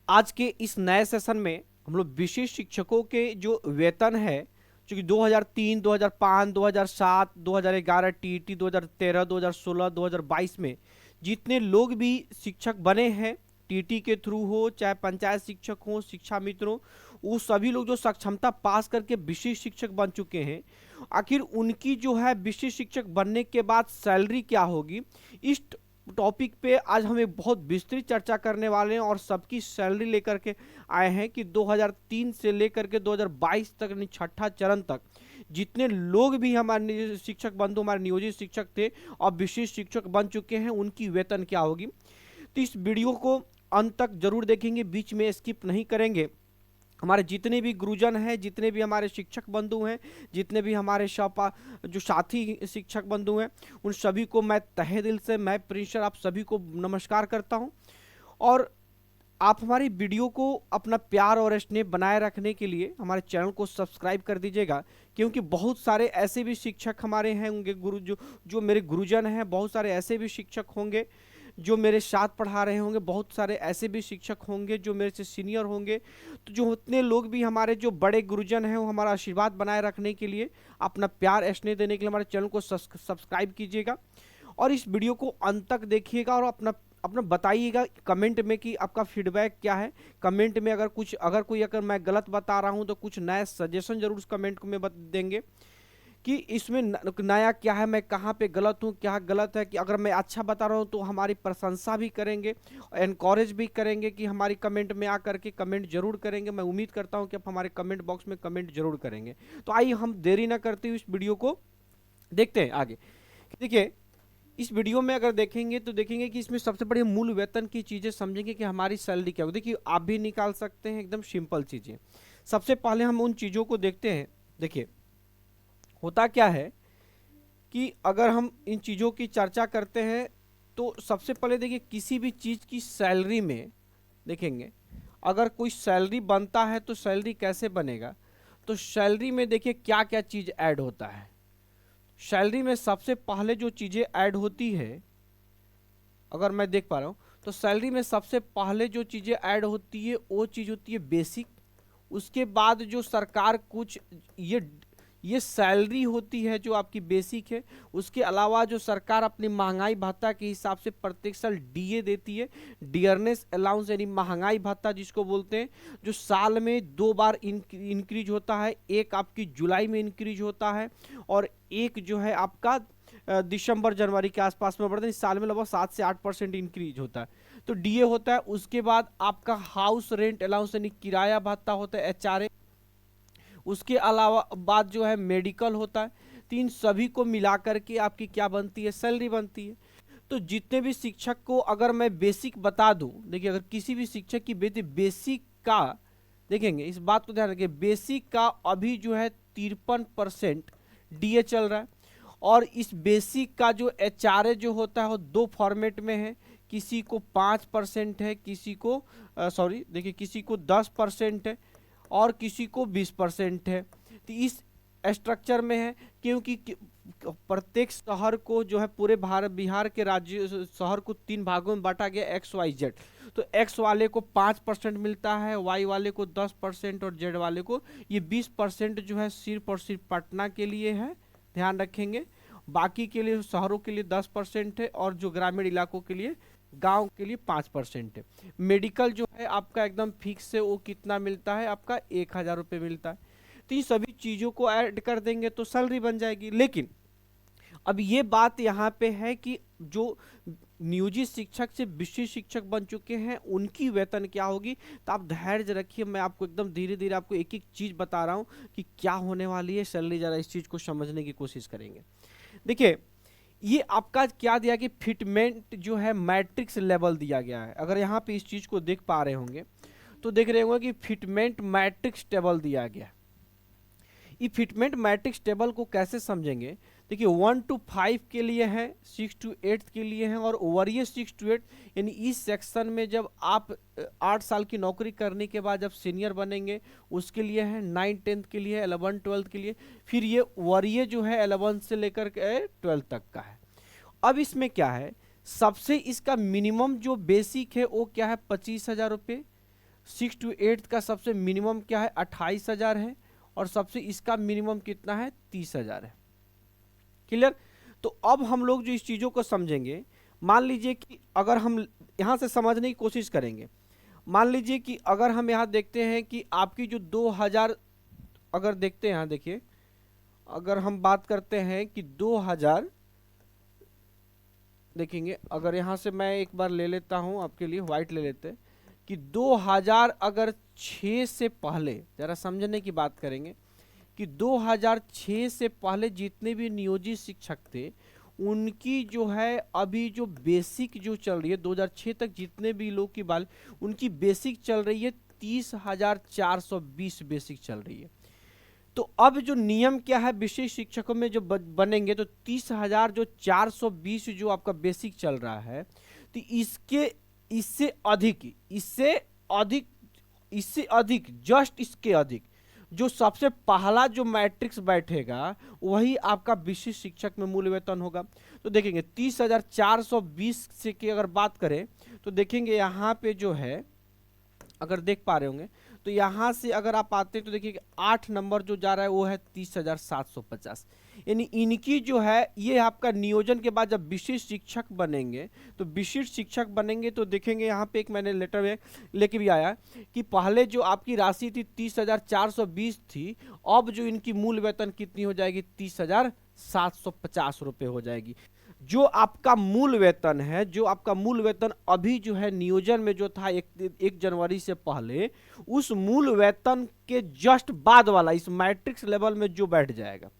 आज के इस नए सेशन में हम लोग विशिष्ट शिक्षकों के जो वेतन है, जो कि 2003, 2005, 2007, 2011 टीईटी, 2013, 2016, 2022 में जितने लोग भी शिक्षक बने हैं, टीटी के थ्रू हो चाहे पंचायत शिक्षक हो, शिक्षा मित्र हो, वो सभी लोग जो सक्षमता पास करके विशिष्ट शिक्षक बन चुके हैं, आखिर उनकी जो है विशिष्ट शिक्षक बनने के बाद सैलरी क्या होगी, इस टॉपिक पे आज हम एक बहुत विस्तृत चर्चा करने वाले हैं। और सबकी सैलरी लेकर के आए हैं कि 2003 से लेकर के 2022 तक, यानी छठा चरण तक जितने लोग भी हमारे शिक्षक बंधु, हमारे नियोजित शिक्षक थे और विशिष्ट शिक्षक बन चुके हैं, उनकी वेतन क्या होगी। तो इस वीडियो को अंत तक जरूर देखेंगे, बीच में स्किप नहीं करेंगे। हमारे जितने भी गुरुजन हैं, जितने भी हमारे शिक्षक बंधु हैं, जितने भी हमारे जो साथी शिक्षक बंधु हैं, उन सभी को मैं तहे दिल से, मैं प्रिंस सर, आप सभी को नमस्कार करता हूं। और आप हमारी वीडियो को अपना प्यार और स्नेह बनाए रखने के लिए हमारे चैनल को सब्सक्राइब कर दीजिएगा, क्योंकि बहुत सारे ऐसे भी शिक्षक हमारे हैं होंगे, गुरु जो मेरे गुरुजन हैं, बहुत सारे ऐसे भी शिक्षक होंगे जो मेरे साथ पढ़ा रहे होंगे, बहुत सारे ऐसे भी शिक्षक होंगे जो मेरे से सीनियर होंगे। तो जो उतने लोग भी हमारे जो बड़े गुरुजन हैं, वो हमारा आशीर्वाद बनाए रखने के लिए, अपना प्यार स्नेह देने के लिए हमारे चैनल को सब्सक्राइब कीजिएगा और इस वीडियो को अंत तक देखिएगा और अपना अपना बताइएगा कमेंट में कि आपका फीडबैक क्या है। कमेंट में अगर मैं गलत बता रहा हूं तो कुछ नया सजेशन जरूर कमेंट में देंगे कि इसमें नया क्या है, मैं कहाँ पे गलत हूँ, क्या गलत है। कि अगर मैं अच्छा बता रहा हूँ तो हमारी प्रशंसा भी करेंगे, एनकरेज भी करेंगे कि हमारी कमेंट में आकर के कमेंट जरूर करेंगे। मैं उम्मीद करता हूँ कि आप हमारे कमेंट बॉक्स में कमेंट जरूर करेंगे। तो आइए हम देरी ना करते हुए इस वीडियो को देखते हैं आगे। देखिए, इस वीडियो में अगर देखेंगे तो देखेंगे कि इसमें सबसे बड़ी मूल वेतन की चीज़ें समझेंगे कि हमारी सैलरी क्या होगी। देखिए, आप भी निकाल सकते हैं, एकदम सिंपल चीज़ें। सबसे पहले हम उन चीज़ों को देखते हैं। देखिए, होता क्या है कि अगर हम इन चीज़ों की चर्चा करते हैं तो सबसे पहले देखिए, किसी भी चीज़ की सैलरी में देखेंगे, अगर कोई सैलरी बनता है तो सैलरी कैसे बनेगा। तो सैलरी में देखिए क्या क्या चीज़ ऐड होता है। सैलरी में सबसे पहले जो चीज़ें ऐड होती है, अगर मैं देख पा रहा हूँ, तो सैलरी में सबसे पहले जो चीज़ें ऐड होती है वो चीज़ होती है बेसिक। उसके बाद जो सरकार कुछ ये सैलरी होती है जो आपकी बेसिक है। उसके अलावा जो सरकार अपनी महंगाई भत्ता के हिसाब से प्रत्येक साल डीए देती है, डियरनेस अलाउंस, यानी महंगाई भत्ता जिसको बोलते हैं, जो साल में 2 बार इंक्रीज होता है। एक आपकी जुलाई में इंक्रीज होता है और एक जो है आपका दिसंबर जनवरी के आसपास में बढ़ता है। इस साल में लगभग 7 से 8% इंक्रीज होता है, तो डीए होता है। उसके बाद आपका हाउस रेंट अलाउंस यानी किराया भत्ता होता है, एचआरए। उसके अलावा बाद जो है मेडिकल होता है। तो इन सभी को मिलाकर के आपकी क्या बनती है, सैलरी बनती है। तो जितने भी शिक्षक को अगर मैं बेसिक बता दूं, देखिए अगर किसी भी शिक्षक की बेसिक का देखेंगे, इस बात को ध्यान रखिए, बेसिक का अभी जो है 53% डीए चल रहा है। और इस बेसिक का जो एचआरए जो होता है वो 2 फॉर्मेट में है। किसी को 5% है, किसी को देखिए किसी को 10% है और किसी को 20% है। तो इस स्ट्रक्चर में है, क्योंकि प्रत्येक शहर को जो है पूरे बिहार के राज्य शहर को 3 भागों में बांटा गया, XYZ। तो एक्स वाले को 5% मिलता है, वाई वाले को 10% और जेड वाले को ये 20% जो है सिर्फ और सिर्फ पटना के लिए है, ध्यान रखेंगे। बाकी के लिए शहरों के लिए 10% है और जो ग्रामीण इलाकों के लिए, गांव के लिए 5% है। मेडिकल जो है आपका एकदम फिक्स है, वो कितना मिलता है आपका, 1,000 रुपये मिलता है। तो ये सभी चीज़ों को ऐड कर देंगे तो सैलरी बन जाएगी। लेकिन अब ये बात यहाँ पे है कि जो नियोजित शिक्षक से विशिष्ट शिक्षक बन चुके हैं उनकी वेतन क्या होगी। तो आप धैर्य रखिए, मैं आपको एकदम धीरे धीरे आपको एक एक चीज़ बता रहा हूँ कि क्या होने वाली है सैलरी। ज़रा इस चीज़ को समझने की कोशिश करेंगे। देखिए, ये आपका क्या दिया कि फिटमेंट जो है मैट्रिक्स लेवल दिया गया है। अगर यहाँ पे इस चीज़ को देख पा रहे होंगे तो देख रहे होंगे कि फिटमेंट मैट्रिक्स टेबल दिया गया है। ये फिटमेंट मैट्रिक्स टेबल को कैसे समझेंगे, देखिए 1 to 5 के लिए है, 6 to 8 के लिए है और वरीय 6 to 8, यानी इस सेक्शन में जब आप 8 साल की नौकरी करने के बाद जब सीनियर बनेंगे उसके लिए है, 9 10 के लिए, 11 12 के लिए। फिर ये वरीय जो है 11 से लेकर के 12 तक का है। अब इसमें क्या है, सबसे इसका मिनिमम जो बेसिक है वो क्या है, 25,000 रुपये। 6 to 8 का सबसे मिनिमम क्या है 28,000 है, और सबसे इसका मिनिमम कितना है 30,000 है। क्लियर। तो अब हम लोग जो इस चीज़ों को समझेंगे, मान लीजिए कि अगर हम यहाँ से समझने की कोशिश करेंगे, मान लीजिए कि अगर हम यहाँ देखते हैं कि आपकी जो 2000, अगर देखते हैं यहाँ देखिए, अगर हम बात करते हैं कि 2000 देखेंगे, अगर यहाँ से मैं एक बार ले लेता हूँ आपके लिए, व्हाइट ले लेते हैं कि 2000 अगर 6 से पहले, जरा समझने की बात करेंगे कि 2006 से पहले जितने भी नियोजित शिक्षक थे उनकी जो है अभी जो बेसिक जो चल रही है 2006 तक जितने भी लोग की बाल, उनकी बेसिक चल रही है 30,420 बेसिक चल रही है। तो अब जो नियम क्या है विशेष शिक्षकों में जो बनेंगे, तो 30,000 जो 420 जो आपका बेसिक चल रहा है, तो इससे अधिक जस्ट इसके अधिक जो सबसे पहला जो मैट्रिक्स बैठेगा वही आपका विशिष्ट शिक्षक में मूल वेतन होगा। तो देखेंगे 30,420 से की अगर बात करें तो देखेंगे यहाँ पे जो है, अगर देख पा रहे होंगे तो यहाँ से अगर आप आते हैं तो देखिए 8 नंबर जो जा रहा है वो है 30,750, यानी इनकी जो है ये आपका नियोजन के बाद जब विशिष्ट शिक्षक बनेंगे, तो विशिष्ट शिक्षक बनेंगे तो देखेंगे यहाँ पे एक मैंने लेटर में लेके भी आया कि पहले जो आपकी राशि थी 30,420 थी, अब जो इनकी मूल वेतन कितनी हो जाएगी 30,750 रुपये हो जाएगी। जो आपका मूल वेतन है, जो आपका मूल वेतन अभी जो है नियोजन में जो था 1 जनवरी से पहले, उस मूल वेतन के जस्ट बाद वाला इस मैट्रिक्स लेवल में जो बैठ जाएगा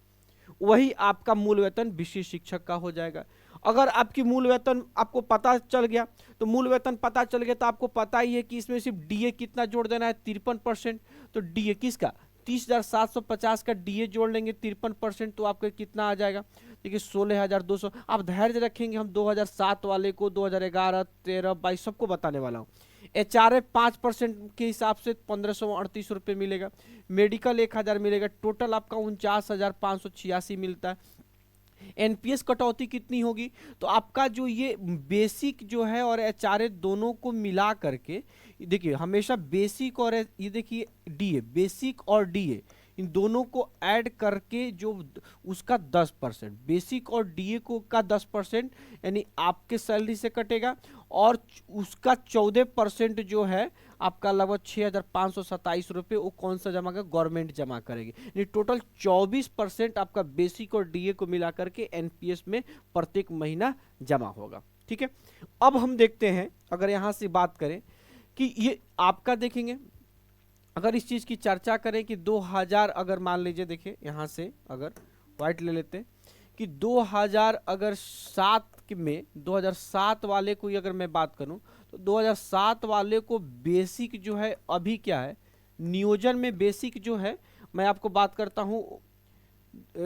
वही आपका मूल वेतन विशेष शिक्षक का हो जाएगा। अगर आपकी मूल वेतन आपको पता चल गया, तो मूल वेतन पता चल गया तो आपको पता ही है कि इसमें सिर्फ डीए कितना जोड़ देना है 53%। तो डीए किसका 30,750 का डीए जोड़ लेंगे 53%, तो आपका कितना आ जाएगा देखिए 16,200। आप धैर्य रखेंगे, हम 2007 वाले को 2011, 13, 22 सबको बताने वाला हूँ। एचआरए 5% के हिसाब से 1,538 रुपये मिलेगा, मेडिकल 1,000 मिलेगा, टोटल आपका 49,586 मिलता है। एनपीएस कटौती कितनी होगी, तो आपका जो ये बेसिक जो है और एचआरए दोनों को मिला करके देखिए हमेशा बेसिक और ये देखिए डीए, बेसिक और डीए इन दोनों को ऐड करके जो उसका 10%, बेसिक और डीए को का 10% यानी आपके सैलरी से कटेगा, और उसका 14% जो है आपका लगभग 6,527 रुपये वो कौन सा जमा करेगा गवर्नमेंट जमा करेगी, यानी टोटल 24% आपका बेसिक और डीए को मिला करके एनपीएस में प्रत्येक महीना जमा होगा। ठीक है, अब हम देखते हैं अगर यहाँ से बात करें कि ये आपका देखेंगे, अगर इस चीज की चर्चा करें कि 2000 अगर मान लीजिए देखिए यहाँ से अगर व्हाइट ले लेते हैं कि 2000 अगर 7 में 2007 वाले को अगर मैं बात करूं तो 2007 वाले को बेसिक जो है अभी क्या है नियोजन में बेसिक जो है मैं आपको बात करता हूं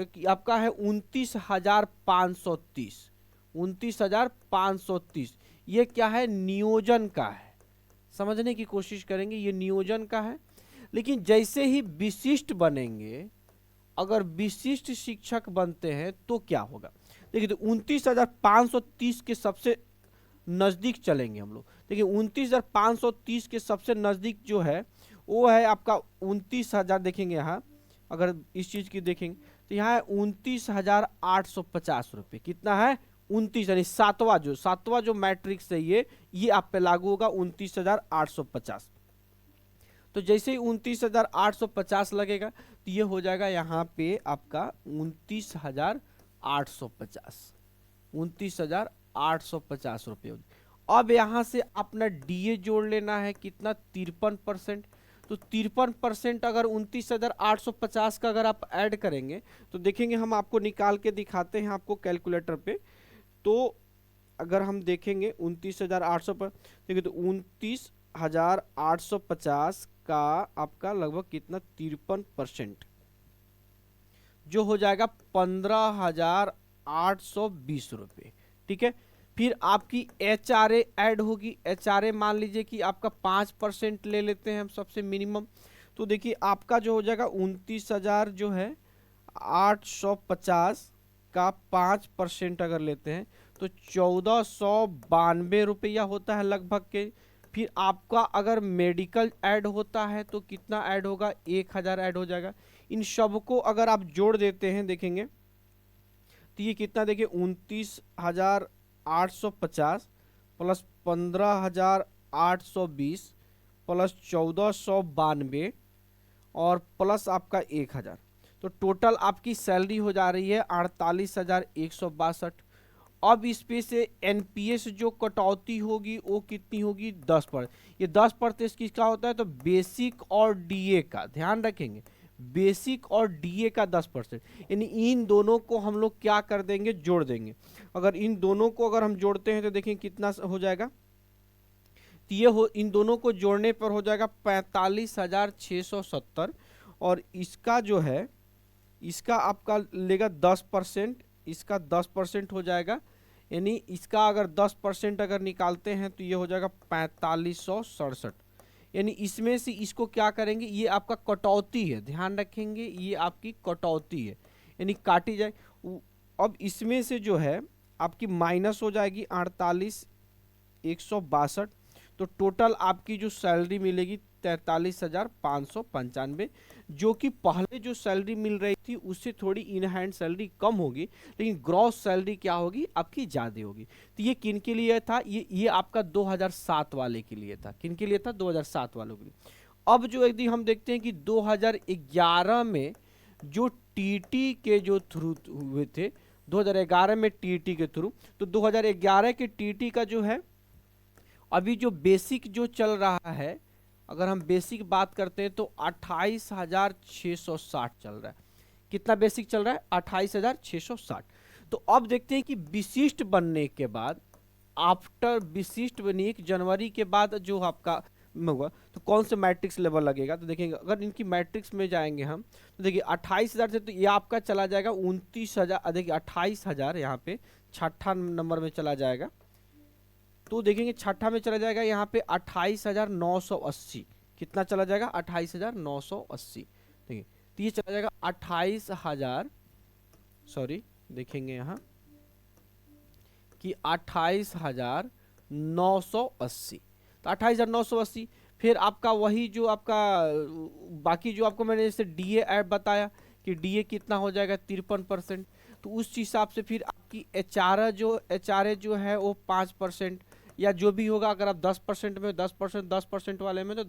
कि आपका है 29,530, 29,530। ये क्या है नियोजन का है, समझने की कोशिश करेंगे ये नियोजन का है। लेकिन जैसे ही विशिष्ट बनेंगे, अगर विशिष्ट शिक्षक बनते हैं तो क्या होगा देखिए, तो 29,530 के सबसे नजदीक चलेंगे हम लोग। देखिए 29,530 के सबसे नजदीक जो है वो है आपका 29,000। देखेंगे यहाँ अगर इस चीज की देखेंगे तो यहाँ है 29,850 रुपये। कितना है 29, यानी सातवां जो मैट्रिक्स है ये आप पे लागू होगा 29,850। तो जैसे ही 29,850 लगेगा तो ये हो जाएगा यहाँ पे आपका 29,850, 29,850 रुपये। अब यहाँ से अपना डीए जोड़ लेना है कितना 53%। तो 53% अगर 29,850 का अगर आप ऐड करेंगे तो देखेंगे, हम आपको निकाल के दिखाते हैं आपको कैलकुलेटर पे। तो अगर हम देखेंगे 29,800 पर देखिए तो 29,850 का आपका लगभग कितना 53% जो हो जाएगा 15,820 रुपये। ठीक है, फिर आपकी एचआरए ऐड होगी। एचआरए मान लीजिए कि आपका 5% ले लेते हैं हम सबसे मिनिमम, तो देखिए आपका जो हो जाएगा 29,000 जो है 850 का 5% अगर लेते हैं तो 1,492 रुपया होता है लगभग के। फिर आपका अगर मेडिकल ऐड होता है तो कितना ऐड होगा, 1000 ऐड हो जाएगा। इन सबको अगर आप जोड़ देते हैं देखेंगे तो ये कितना, देखिए 29,850 प्लस 15,820 प्लस 1492 और प्लस आपका 1000, तो टोटल आपकी सैलरी हो जा रही है 48,162। अब इस पे से एनपीएस जो कटौती होगी वो कितनी होगी, 10%। ये 10% किसका होता है, तो बेसिक और डीए का, ध्यान रखेंगे बेसिक और डीए का 10%, यानी इन दोनों को हम लोग क्या कर देंगे, जोड़ देंगे। अगर इन दोनों को अगर हम जोड़ते हैं तो देखें कितना हो जाएगा, तो ये हो, इन दोनों को जोड़ने पर हो जाएगा 45,670। और इसका जो है, इसका आपका लेगा 10%, इसका 10% हो जाएगा, यानी इसका अगर 10% अगर निकालते हैं तो ये हो जाएगा 4567। यानी इसमें से इसको क्या करेंगे, ये आपका कटौती है, ध्यान रखेंगे ये आपकी कटौती है, यानी काटी जाए। अब इसमें से जो है आपकी माइनस हो जाएगी 48,162, तो टोटल आपकी जो सैलरी मिलेगी 43,595, जो कि पहले जो सैलरी मिल रही थी उससे थोड़ी इन हैंड सैलरी कम होगी, लेकिन ग्रॉस सैलरी क्या होगी आपकी ज़्यादा होगी। तो ये किन के लिए था, ये आपका 2007 वाले के लिए था। किन के लिए था, 2007 वालों के लिए। अब जो यदि हम देखते हैं कि 2011 में जो टीटी के जो थ्रू हुए थे, 2011 में टीटी के थ्रू, तो 2011 के टीटी का जो है अभी जो बेसिक जो चल रहा है, अगर हम बेसिक बात करते हैं तो 28,660 चल रहा है। कितना बेसिक चल रहा है, 28,660। तो अब देखते हैं कि विशिष्ट बनने के बाद, आफ्टर विशिष्ट बनी 1 जनवरी के बाद जो आपका होगा तो कौन से मैट्रिक्स लेवल लगेगा, तो देखेंगे अगर इनकी मैट्रिक्स में जाएंगे हम तो देखिए 28,000 से तो ये आपका चला जाएगा 29,000, देखिए 28,000 यहाँ पे छठा नंबर में चला जाएगा, तो देखेंगे छठा में चला जाएगा यहाँ पे 28,980। कितना चला जाएगा, 28,980। देखिए तो ये चला जाएगा 28,000, सॉरी देखेंगे यहाँ कि 28,980, तो 28,980। फिर आपका वही जो आपका बाकी जो आपको मैंने जैसे डीए ऐड बताया कि डीए कितना हो जाएगा 53%, तो उस हिसाब से फिर आपकी एचआरए जो है वो 5% या जो भी होगा। अगर आप 10% में 10% वाले में तो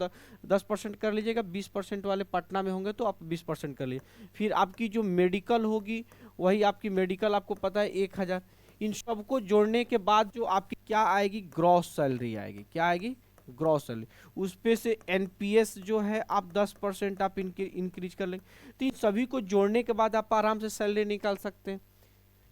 10% कर लीजिएगा, 20% वाले पटना में होंगे तो आप 20% कर लीजिए। फिर आपकी जो मेडिकल होगी वही आपकी मेडिकल आपको पता है 1,000। इन सबको जोड़ने के बाद जो आपकी क्या आएगी, ग्रॉस सैलरी आएगी। क्या आएगी, ग्रॉस सैलरी। उस पे से एनपीएस जो है आप 10% आप इनके इंक्रीज कर लेंगे, तो इन सभी को जोड़ने के बाद आप आराम से सैलरी निकाल सकते हैं।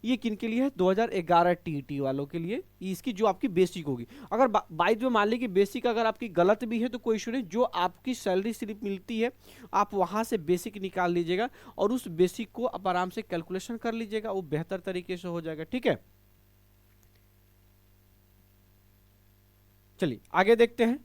ये किन के लिए है, 2011 टीटी वालों के लिए। इसकी जो आपकी बेसिक होगी, अगर बाई में मान ली कि बेसिक अगर आपकी गलत भी है तो कोई इशू नहीं, जो आपकी सैलरी स्लिप मिलती है आप वहां से बेसिक निकाल लीजिएगा और उस बेसिक को आप आराम से कैलकुलेशन कर लीजिएगा, वो बेहतर तरीके से हो जाएगा। ठीक है, चलिए आगे देखते हैं।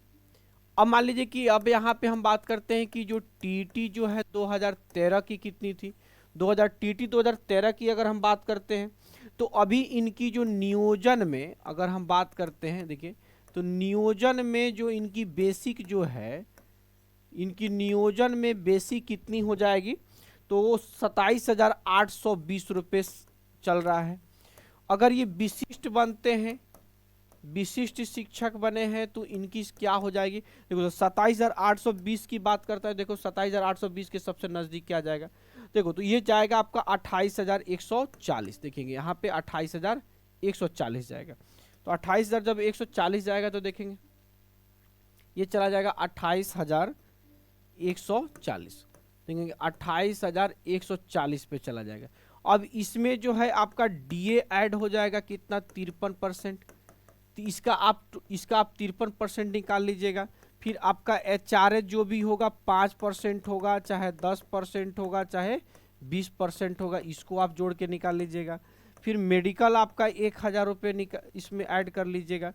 अब मान लीजिए कि अब यहाँ पे हम बात करते हैं कि जो टीटी जो है 2013 की कितनी थी। 2013 की अगर हम बात करते हैं तो अभी इनकी जो नियोजन में अगर हम बात करते हैं, देखिए तो नियोजन में जो इनकी बेसिक जो है, इनकी नियोजन में बेसिक कितनी हो जाएगी, तो वो 27,820 रुपये चल रहा है। अगर ये विशिष्ट बनते हैं, विशिष्ट शिक्षक बने हैं तो इनकी क्या हो जाएगी, देखो 27,820 की बात करता है, देखो 27,820 के सबसे नजदीक क्या जाएगा, देखो तो ये जाएगा आपका 28,140। देखेंगे यहाँ पे 28,140 जाएगा, तो 28,000 जब 140 जाएगा तो देखेंगे ये चला जाएगा 28,140। देखेंगे 28,140 पे चला जाएगा। अब इसमें जो है आपका डीए ऐड हो जाएगा कितना, 53%, तो इसका आप 53% निकाल लीजिएगा। फिर आपका एचआरए जो भी होगा 5% होगा, चाहे 10% होगा, चाहे 20% होगा, इसको आप जोड़ के निकाल लीजिएगा। फिर मेडिकल आपका 1,000 रुपये इसमें ऐड कर लीजिएगा।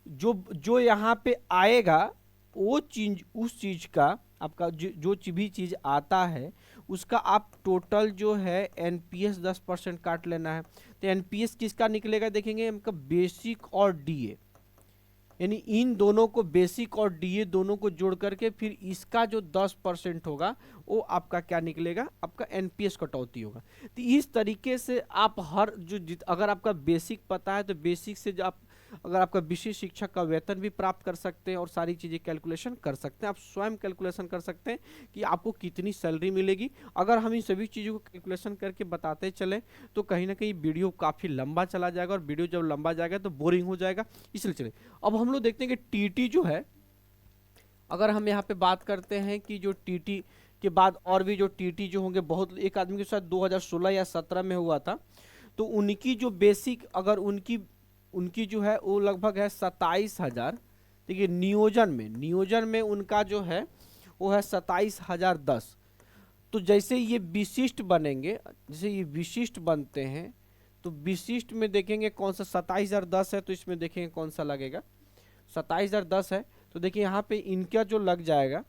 जो यहाँ पे आएगा वो चीज, उस चीज का आपका जो भी चीज आता है उसका आप टोटल जो है एनपीएस 10% काट लेना है। तो एनपीएस किसका निकलेगा, देखेंगे हमका बेसिक और डीए, यानी इन दोनों को बेसिक और डीए दोनों को जोड़ करके फिर इसका जो 10% होगा वो आपका क्या निकलेगा, आपका एनपीएस कटौती होगा। तो इस तरीके से आप हर अगर आपका बेसिक पता है तो बेसिक से जो आप अगर आपका विशिष्ट शिक्षक का वेतन भी प्राप्त कर सकते हैं और सारी चीज़ें कैलकुलेशन कर सकते हैं। आप स्वयं कैलकुलेशन कर सकते हैं कि आपको कितनी सैलरी मिलेगी। अगर हम इन सभी चीज़ों को कैलकुलेशन करके बताते चलें तो कहीं ना कहीं वीडियो काफ़ी लंबा चला जाएगा, और वीडियो जब लंबा जाएगा तो बोरिंग हो जाएगा, इसलिए चले। अब हम लोग देखते हैं कि टीटी जो है, अगर हम यहाँ पे बात करते हैं कि जो टीटी के बाद और भी जो टीटी जो होंगे, बहुत एक आदमी के साथ 2016 या 17 में हुआ था, तो उनकी जो बेसिक अगर उनकी उनकी जो है वो लगभग है 27,000। देखिए नियोजन में उनका जो है वो है 27,010। तो जैसे ये विशिष्ट बनेंगे, जैसे ये विशिष्ट बनते हैं तो विशिष्ट में देखेंगे कौन सा 27,010 है, तो इसमें देखेंगे कौन सा लगेगा, 27,010 है। तो देखिए यहाँ पे इनका जो लग जाएगा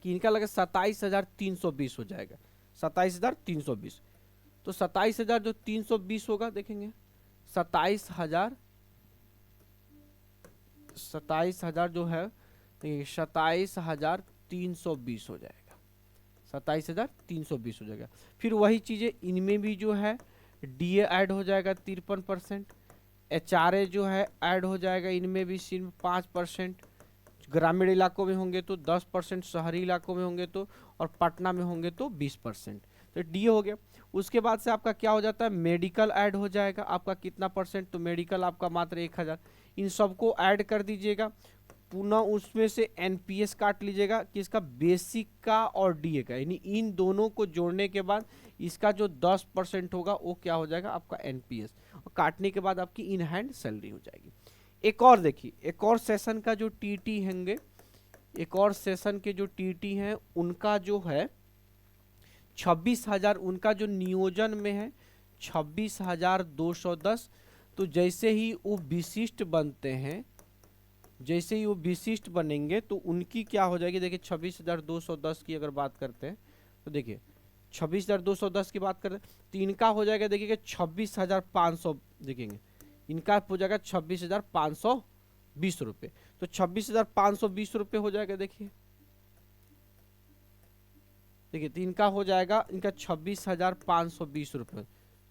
कि इनका लगेगा 27,320 हो जाएगा, 27,320। तो 27,000 जो 320 होगा, देखेंगे 27,000 जो है, देखिए 27,320 हो जाएगा, 27,320 हो जाएगा। फिर वही चीज़ें इनमें भी जो है डीए ऐड हो जाएगा 53%, एचआरए जो है ऐड हो जाएगा इनमें भी सिर्फ 5%, ग्रामीण इलाकों में होंगे तो 10%, शहरी इलाकों में होंगे तो, और पटना में होंगे तो 20%। तो डीए हो गया। उसके बाद से आपका क्या हो जाता है, मेडिकल ऐड हो जाएगा आपका कितना परसेंट, तो मेडिकल आपका मात्र 1,000। इन सबको ऐड कर दीजिएगा, पुनः उसमें से एनपीएस काट लीजिएगा किसका, बेसिक का और डीए का, यानी इन दोनों को जोड़ने के बाद इसका जो 10% होगा वो क्या हो जाएगा, आपका एनपीएस, और काटने के बाद आपकी इन हैंड सैलरी हो जाएगी। एक और देखिए, एक और सेशन का जो टीटी होंगे, एक और सेशन के जो टीटी हैं उनका जो है 26,000, उनका जो नियोजन में है 26,210। तो जैसे ही वो विशिष्ट बनते हैं, जैसे ही वो विशिष्ट बनेंगे तो उनकी क्या हो जाएगी, देखिए 26,210 की अगर बात करते हैं तो देखिए 26,210 की बात करें तो इनका हो जाएगा, देखिए 26,500, देखेंगे इनका हो जाएगा 26,520 रुपये। तो 26,520 रुपये हो जाएगा, देखिए तो इनका हो जाएगा, इनका 26,520 रुपये,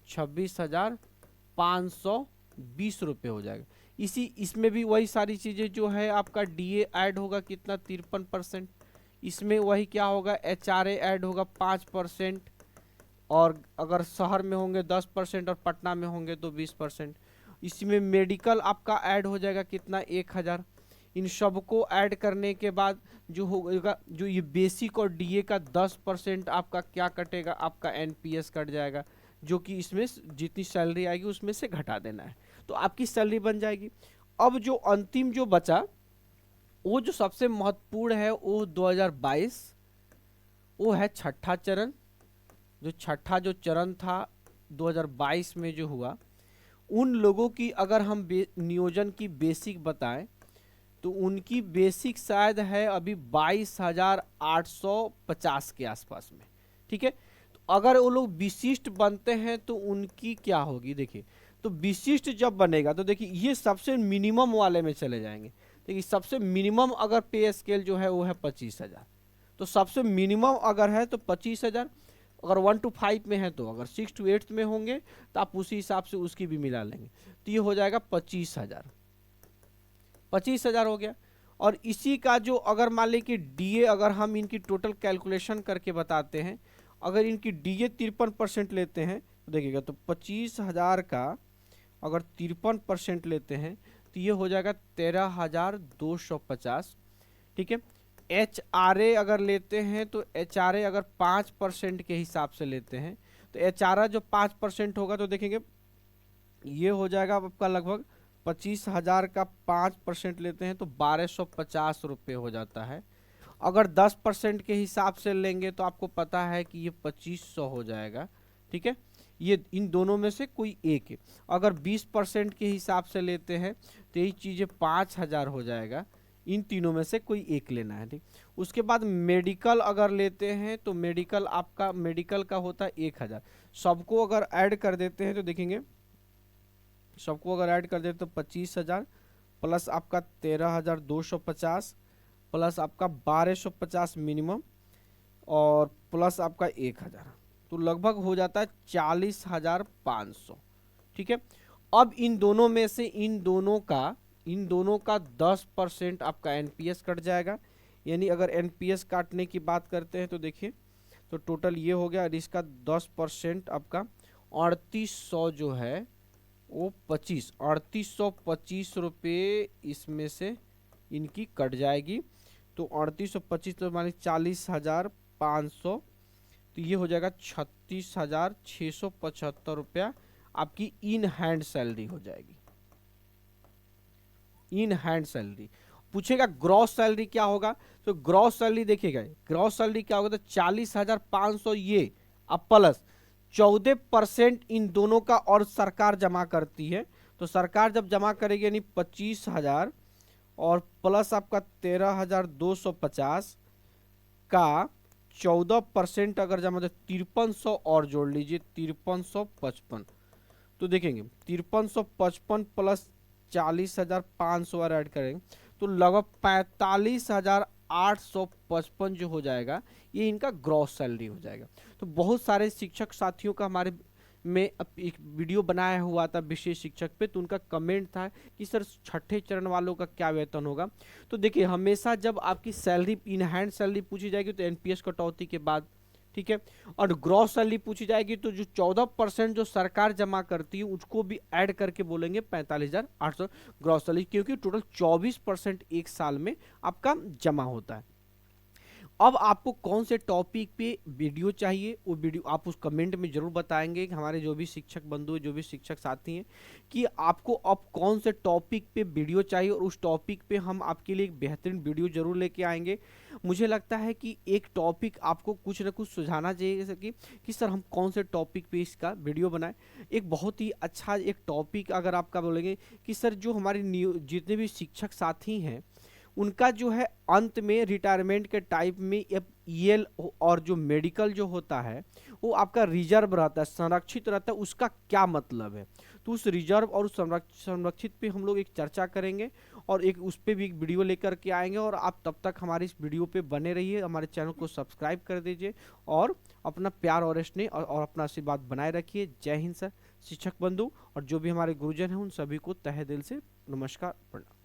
26,520 रुपये हो जाएगा। इसमें भी वही सारी चीज़ें जो है, आपका डीए ऐड होगा कितना, 53%, इसमें वही क्या होगा, एचआरए ऐड होगा 5%, और अगर शहर में होंगे 10% और पटना में होंगे तो 20%। इसमें मेडिकल आपका ऐड हो जाएगा कितना, 1,000। इन सबको ऐड करने के बाद जो होगा, जो ये बेसिक और डीए का 10% आपका क्या कटेगा, आपका एनपीएस कट जाएगा, जो कि इसमें जितनी सैलरी आएगी उसमें से घटा देना है, तो आपकी सैलरी बन जाएगी। अब जो अंतिम जो बचा, वो जो सबसे महत्वपूर्ण है वो 2022, वो है छठा चरण। जो छठा जो चरण था 2022 में जो हुआ, उन लोगों की अगर हम नियोजन की बेसिक बताएं तो उनकी बेसिक शायद है अभी 22,850 के आसपास में, ठीक है। तो अगर वो लोग विशिष्ट बनते हैं तो उनकी क्या होगी, देखिए तो विशिष्ट जब बनेगा तो देखिए ये सबसे मिनिमम वाले में चले जाएंगे। देखिए सबसे मिनिमम अगर पे स्केल जो है वो है 25,000, तो सबसे मिनिमम अगर है तो 25,000। अगर 1 to 5 में है तो, अगर 6 to 8 में होंगे तो आप उसी हिसाब से उसकी भी मिला लेंगे, तो ये हो जाएगा 25,000, 25,000 हो गया। और इसी का जो अगर मान ली कि डीए अगर हम इनकी टोटल कैलकुलेशन करके बताते हैं, अगर इनकी डीए 53% लेते हैं तो देखिएगा, तो 25,000 का अगर 53% लेते हैं तो ये हो जाएगा 13,250, ठीक है। एच आर ए अगर लेते हैं तो एच आर ए अगर 5% के हिसाब से लेते हैं तो एच आर ए जो 5% होगा तो देखेंगे ये हो जाएगा आपका लगभग 25,000 का 5% लेते हैं तो 1,250 रुपये हो जाता है। अगर 10% के हिसाब से लेंगे तो आपको पता है कि ये 2,500 हो जाएगा, ठीक है। ये इन दोनों में से कोई एक है। अगर 20% के हिसाब से लेते हैं तो यही चीज़ें 5,000 हो जाएगा। इन तीनों में से कोई एक लेना है, ठीक। उसके बाद मेडिकल अगर लेते हैं तो मेडिकल आपका मेडिकल का होता है 1,000। सबको अगर ऐड कर देते हैं तो देखेंगे, सबको अगर ऐड कर देते तो 25,000 प्लस आपका 13,250 प्लस आपका 1,250 मिनिमम और प्लस आपका 1,000, तो लगभग हो जाता है 40,500। ठीक है, अब इन दोनों में से इन दोनों का 10% आपका एनपीएस कट जाएगा। यानी अगर एनपीएस काटने की बात करते हैं तो देखिए, तो टोटल ये हो गया, और इसका 10% आपका 3800 जो है वो 3825 रुपये इसमें से इनकी कट जाएगी। तो 3825 तो मानी 40,500, तो ये हो जाएगा 36,675 रुपया आपकी इन हैंड सैलरी हो जाएगी। इन हैंड सैलरी पूछेगा ग्रॉस सैलरी क्या होगा, तो ग्रॉस सैलरी देखिएगा, ग्रॉस सैलरी क्या होगा, तो 40,500 ये अब प्लस 14% इन दोनों का और सरकार जमा करती है। तो सरकार जब जमा करेगी यानी 25,000 और प्लस आपका 13,250 का 14% अगर जमा, तो 5300 और जोड़ लीजिए 5355। तो देखेंगे 5355 प्लस 40,500 और ऐड करेंगे तो लगभग 45,855 जो हो जाएगा, ये इनका ग्रॉस सैलरी हो जाएगा। तो बहुत सारे शिक्षक साथियों का हमारे में अब एक वीडियो बनाया हुआ था विशेष शिक्षक पे, तो उनका कमेंट था कि सर छठे चरण वालों का क्या वेतन होगा। तो देखिए हमेशा जब आपकी सैलरी इन हैंड सैलरी पूछी जाएगी तो एनपीएस कटौती के बाद, ठीक है, और ग्रॉस सैलरी पूछी जाएगी तो जो 14% जो सरकार जमा करती है उसको भी ऐड करके बोलेंगे 45,800 ग्रॉस सैलरी, क्योंकि टोटल 24% एक साल में आपका जमा होता है। अब आपको कौन से टॉपिक पे वीडियो चाहिए, वो वीडियो आप उस कमेंट में जरूर बताएंगे कि हमारे जो भी शिक्षक बंधु हैं, जो भी शिक्षक साथी हैं, कि आपको अब कौन से टॉपिक पे वीडियो चाहिए, और उस टॉपिक पे हम आपके लिए एक बेहतरीन वीडियो जरूर लेके आएंगे। मुझे लगता है कि एक टॉपिक आपको कुछ ना कुछ सुझाना चाहिए, जैसे कि सर हम कौन से टॉपिक पे इसका वीडियो बनाएं। एक बहुत ही अच्छा एक टॉपिक अगर आपका बोलेंगे कि सर जो हमारे जितने भी शिक्षक साथी हैं उनका जो है अंत में रिटायरमेंट के टाइप में ईएल और जो मेडिकल जो होता है वो आपका रिजर्व रहता है, संरक्षित रहता है, उसका क्या मतलब है। तो उस रिजर्व और उस संरक्षित पे हम लोग एक चर्चा करेंगे और एक उस पर भी एक वीडियो लेकर के आएंगे। और आप तब तक हमारे इस वीडियो पे बने रहिए, हमारे चैनल को सब्सक्राइब कर दीजिए और अपना प्यार और स्नेह और अपना आशीर्वाद बनाए रखिए। जय हिंद सर। शिक्षक बंधु और जो भी हमारे गुरुजन हैं उन सभी को तहे दिल से नमस्कार, प्रणाम।